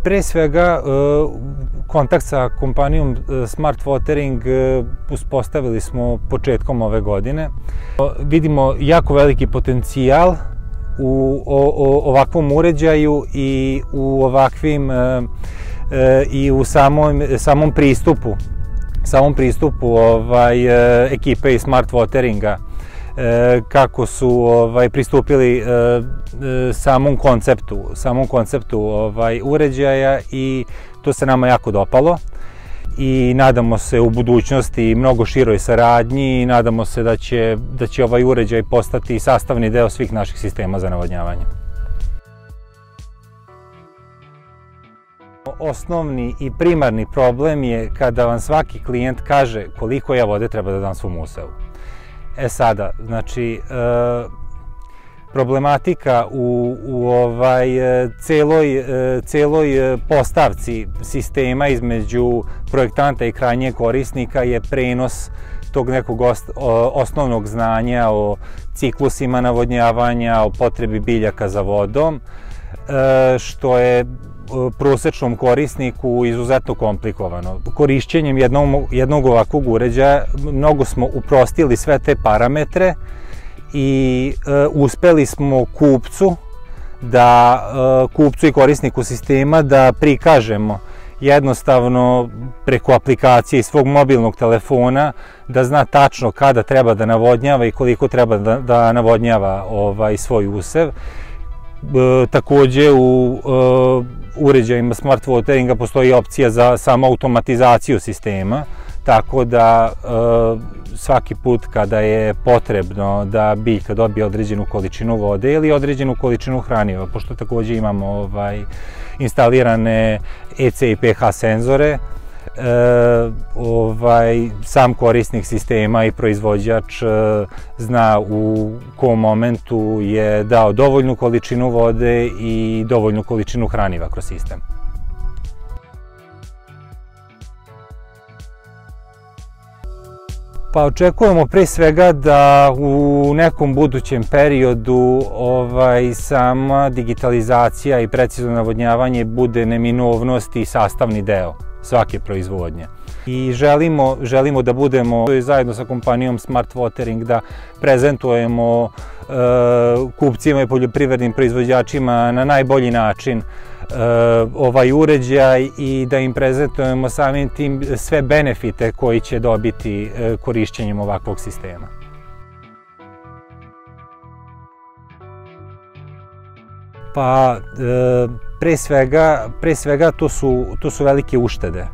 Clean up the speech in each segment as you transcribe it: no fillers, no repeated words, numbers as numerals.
Pre svega, kontakt sa kompanijom Smart Watering uspostavili smo početkom ove godine. Vidimo jako veliki potencijal u ovakvom uređaju i u ovakvim i u samom pristupu ekipe iz Smart Wateringa, kako su pristupili samom konceptu uređaja, i to se nama jako dopalo i nadamo se u budućnosti mnogo široj saradnji i nadamo se da će ovaj uređaj postati sastavni deo svih naših sistema za navodnjavanje. Osnovni i primarni problem je kada vam svaki klijent kaže koliko ja vode treba da dam svom usevu. Sada, znači, problematika u celoj postavci sistema između projektanta i krajnjeg korisnika je prenos tog nekog osnovnog znanja o ciklusima navodnjavanja, o potrebi biljaka za vodom, što je prosečnom korisniku izuzetno komplikovano. Korišćenjem jednog ovakvog uređaja mnogo smo uprostili sve te parametre i uspeli smo kupcu i korisniku sistema da prikažemo jednostavno preko aplikacije i svog mobilnog telefona, da zna tačno kada treba da navodnjava i koliko treba da navodnjava svoj usev. Takođe, u uređajima Smart Wateringa postoji opcija za samo automatizaciju sistema, tako da svaki put kada je potrebno da biljka dobije određenu količinu vode ili određenu količinu hraniva, pošto takođe imamo instalirane EC i pH senzore, sam korisnik sistema i proizvođač zna u kom momentu je dao dovoljnu količinu vode i dovoljnu količinu hraniva kroz sistem. Pa očekujemo pre svega da u nekom budućem periodu sama digitalizacija i precizno navodnjavanje bude neminovnost i sastavni deo svake proizvodnje. I želimo da budemo zajedno sa kompanijom Smart Watering, da prezentujemo kupcima i poljoprivrednim proizvođačima na najbolji način ovaj uređaj i da im prezentujemo samim tim sve benefite koji će dobiti korišćenjem ovakvog sistema. Pa, pre svega to su velike uštede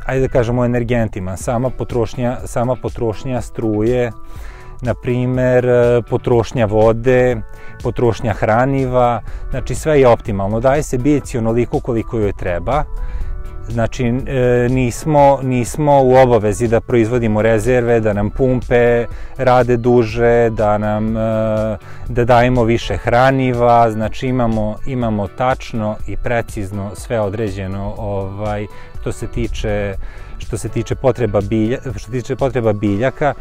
ajde da kažemo, energentima. Sama potrošnja struje, na primer potrošnja vode, potrošnja hraniva, znači sve je optimalno. Daje se biljci onoliko koliko joj treba. Znači, nismo u obavezi da proizvodimo rezerve, da nam pumpe rade duže, da dajemo više hraniva. Znači, imamo tačno i precizno sve određeno što se tiče potreba biljaka.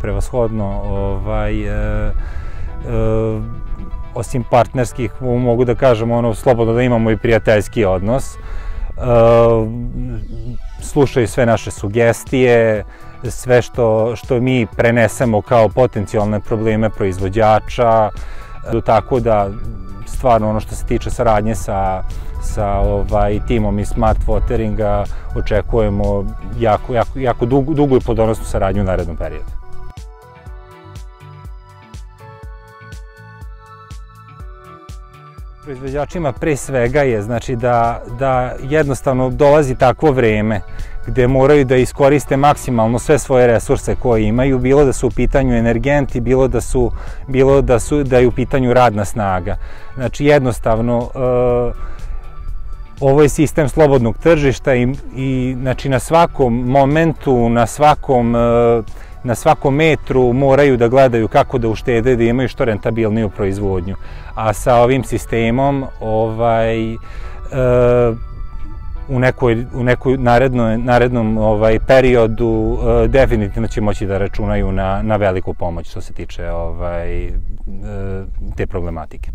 Prevashodno, osim partnerskih, mogu da kažem slobodno da imamo i prijateljski odnos. Slušaju sve naše sugestije, sve što mi prenesemo kao potencijalne probleme proizvođača, tako da stvarno ono što se tiče saradnje sa timom iz Smart Wateringa očekujemo jako dugu i plodonosnu saradnju u narednom periodu. Proizvođačima pre svega je da jednostavno dolazi takvo vreme gde moraju da iskoriste maksimalno sve svoje resurse koje imaju, bilo da su u pitanju energenti, bilo da je u pitanju radna snaga. Znači, jednostavno, ovo je sistem slobodnog tržišta i na svakom momentu, na svakom metru moraju da gledaju kako da uštede, da imaju što rentabilniju proizvodnju. A sa ovim sistemom u nekoj narednom periodu definitivno će moći da računaju na veliku pomoć što se tiče te problematike.